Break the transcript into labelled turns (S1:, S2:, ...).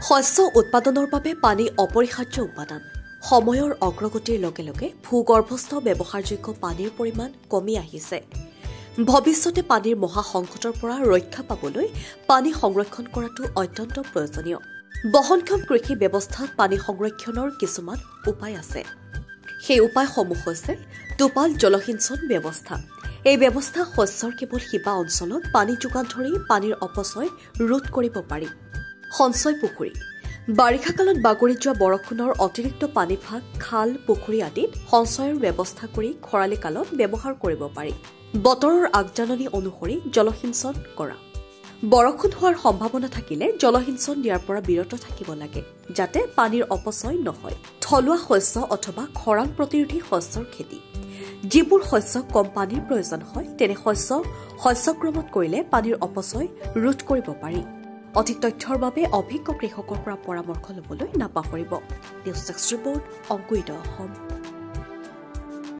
S1: শস্য উৎপাদনৰ বাবে পানী অপৰিহাৰ্য উপাদান। সময়ৰ অগ্ৰগতিৰ লগে লগে ভূগৰ্ভস্থ ব্যৱহাৰযোগ্য পানীৰ পৰিমাণ কমি আহিছে। ভৱিষ্যতে পানীৰ মহা সংকটৰ পৰা ৰক্ষা পাবলৈ পানী সংৰক্ষণ কৰাটো অত্যন্ত প্ৰয়োজনীয়। বহনক্ষম কৃষি ব্যৱস্থাত পানী সংৰক্ষণৰ কিছুমান উপায় আছে। সেই উপায়সমূহ হৈছে টোপাল জলসিঞ্চন ব্যৱস্থা। এই ব্যৱস্থা শস্যৰ কেৱল শিপা অঞ্চলত পানী যোগান ধৰি পানীৰ অপচয় ৰোধ কৰিব পাৰি। সঞ্চয় পুখুৰী। বাৰিষা কালত বাগৰি যোৱা বৰষুণৰ অতিৰিক্ত পানীভাগ খাল, পুখুৰী আদিত সঞ্চয়ৰ ব্যৱস্থা কৰি খৰালি কালত ব্যৱহাৰ কৰিব পাৰি। বতৰৰ আগজাননী অনুসৰি জলসিঞ্চন কৰা। বৰষুণ হোৱাৰ সম্ভাৱনা থাকিলে জলসিঞ্চন দিয়াৰ পৰা বিৰত থাকিব লাগে, যাতে পানীৰ অপচয় নহয়। থলুৱা শস্য অথবা খৰাং প্ৰতিৰোধী শস্যৰ খেতি। যিবোৰ শস্য কম পানীৰ প্ৰয়োজন হয় তেনে শস্যক্ৰমত কৰিলে পানীৰ অপচয় ৰোধ কৰিব পাৰি। অধিক তথ্যৰ বাবে অভিজ্ঞ কৃষকৰ পৰা পৰামৰ্শ লবলৈ নাপাহৰিব। নিউজ ডেস্ক ৰিপৰ্ট, অংকুৰিত অসম।